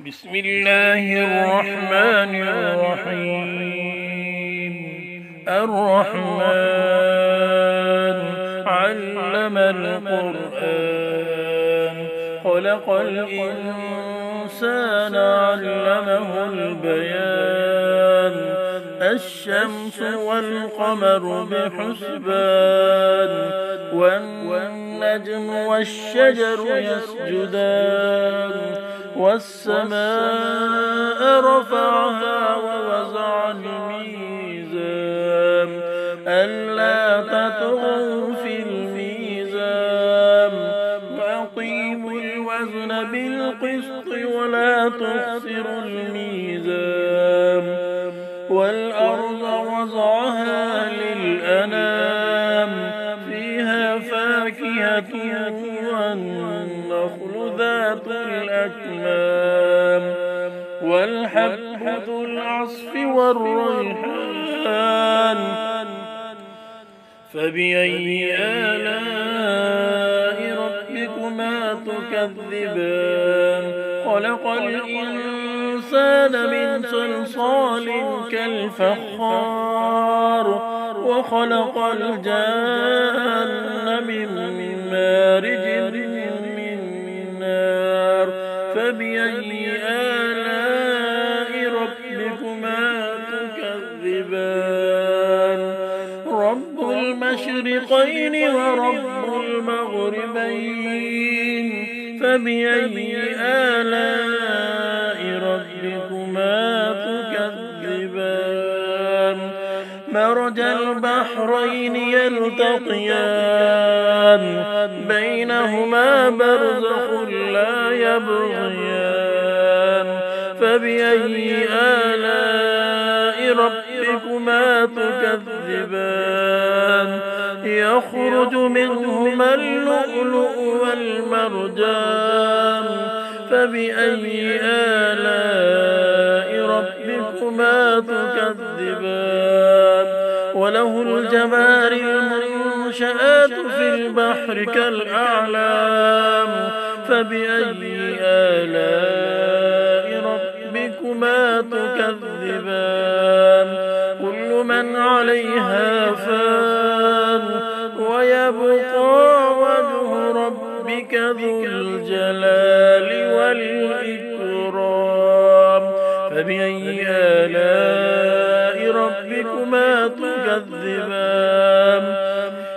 بسم الله الرحمن الرحيم. الرحمن علم القرآن خلق الإنسان علمه البيان. الشمس والقمر بحسبان والنجم والشجر يسجدان. والسماء رفعها ووضع الميزان ألا تطغوا في الميزان وأقيموا الوزن بالقسط ولا تخسروا الميزان. والأرض وضعها للأنام فيها فاكهة والنخل ذات الأكمام والحب ذو العصف والريحان. فبأي آلاء ربكما تكذبان. خلق الإنسان من صلصال كالفخار وخلق الجان من مارج من نار. فبأي آلاء ربكما تكذبان. رب المشرقين ورب المغربين. فبأي آلاء ربكما تكذبان. مرج البحرين يلتقيان بينهما برزخ لا يبغيان. فبأي آلاء ربكما تكذبان. يخرج منهما اللؤلؤ والمرجان. فبأي آلاء ربكما تكذبان. وله الجوار المنشآت في البحر كالأعلام. فبأي آلاء ربكما تكذبان. كل من عليها فان ويبقى وجه ربك ذو الجلال والإكرام. فبأي آلاء ربكما تكذبان.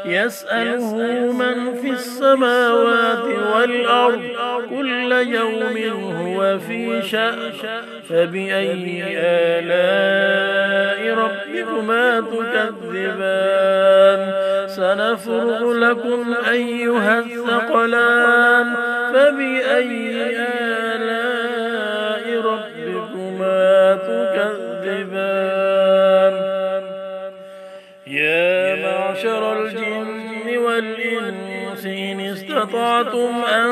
يسأله من في السماوات والأرض كل يوم هو في شأن. فبأي آلاء ربكما تكذبان. سنفرغ لكم أيها الثقلان. فبأي آلاء ربكما تكذبان. يا معشر الجن والإنس إن استطعتم أن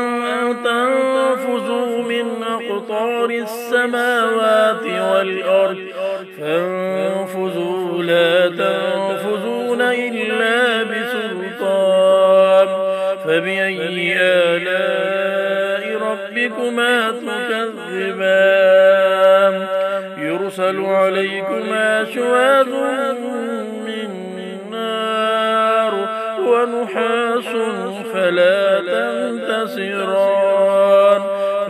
تنفذوا من أقطار السماوات والأرض فانفذوا لا تنفذون إلا بسلطان. فبأي آلاء ربكما تكذبان. يرسل عليكما شواظ من نار ونحاس فلا تنتصران.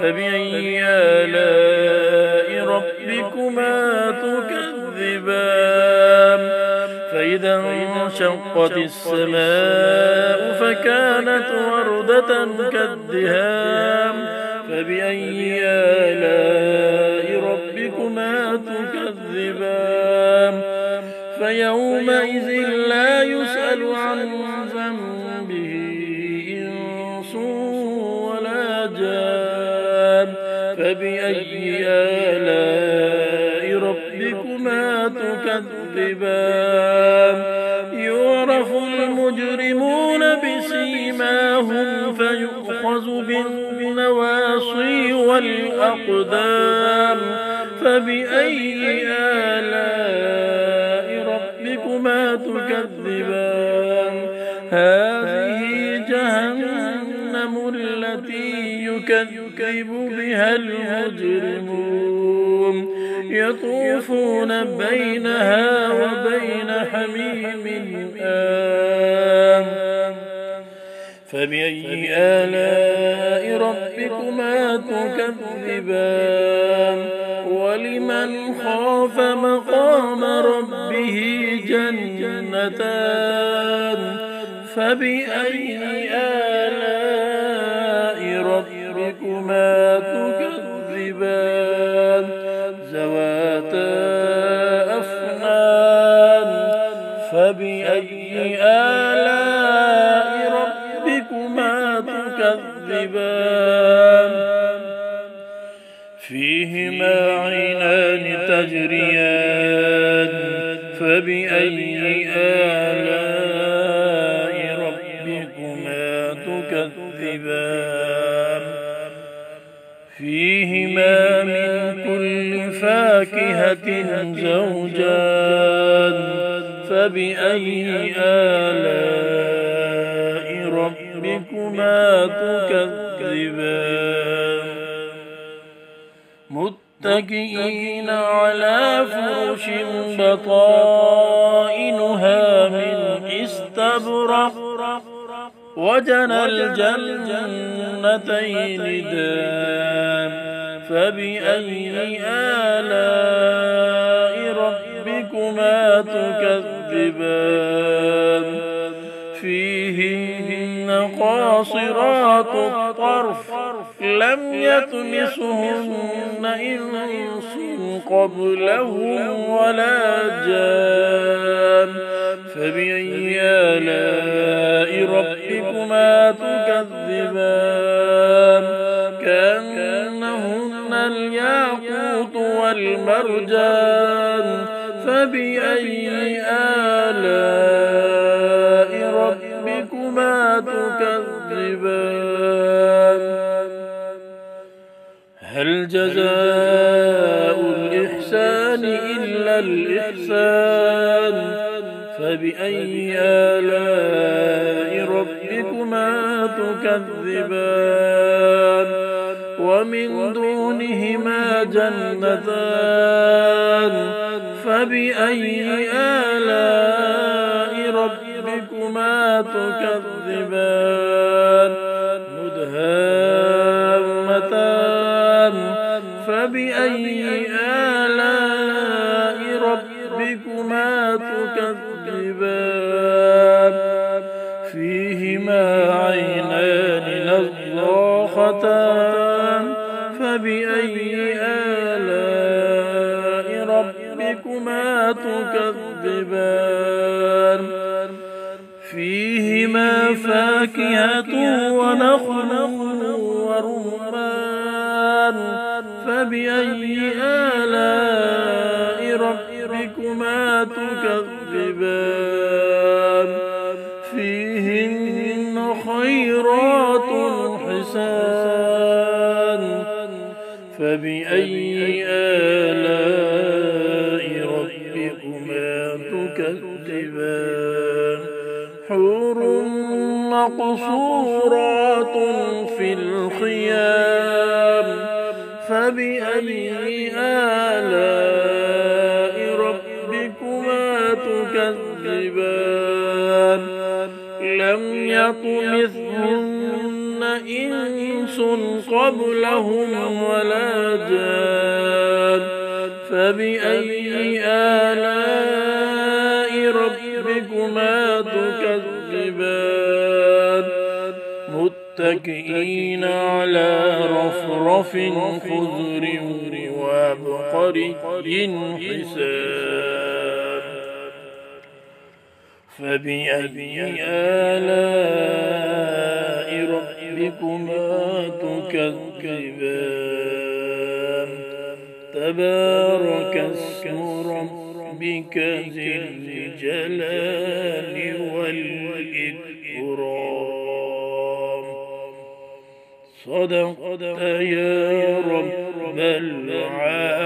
فبأي آلاء ربكما تكذبان. فإذا انشقت السماء فكانت وردة كالدهان. فبأي آلاء ربكما تكذبان. فيومئذ لا يسأل عن ذنبه إنس ولا جان. فبأي آلاء ربكما تكذبان. يعرف المجرمون بسيماهم فيؤخذ بالنواصي والأقدام. فبأي آلاء ربكما تكذبان. هذه جهنم التي يكذب بها المجرمون يطوفون بينها وبين حميم آن فبأي آلاء ربكما تكذبان ولمن خاف مقام ربه جنتان فبأي آلاء ربكما تكذبان ذواتا أفنان فبأي آلاء ربكما تكذبان فيهما عينان تجريان فبأي آلاء ربكما تكذبان فيهما من كل فاكهة زوجان فبأي آلاء ربكما تكذبان متكئين على فرش بطائنها من استبرق وجنى الجنتين دان فبأي آلاء ربكما تكذبان فيهن قاصرات الطرف لم يطمسهن إنس قبلهم ولا جان فبأي آلاء ربكما تكذبان كأنهن الياقوت والمرجان فبأي آلاء ربكما تكذبان هل جزاء الإحسان إلا الإحسان فبأي آلاء ربكما تكذبان ومن دونهما جنتان فبأي آلاء ربكما تكذبان مدهامتان فبأي آلاء ربكما تكذبان فيهما عينان نضاختان فبأي آلاء ربكما تكذبان فيهما فاكهة ونخل ورمان فبأي آلاء ربكما تكذبان فيهن خيرات حسان فبأي آلاء ربكما تكذبان حور مقصورات في الخيام فبأي آلاء ربكما تكذبان لم يطمثهن إنس قبلهم ولا جان فبأي آلاء ربكما تكذبان متكئين على رفرف خضر وعبقري حسان فبأي آلاء ربكما تكذبان تبارك اسم ربك ذي الجلال والإكرام صدقت يا رب العالمين.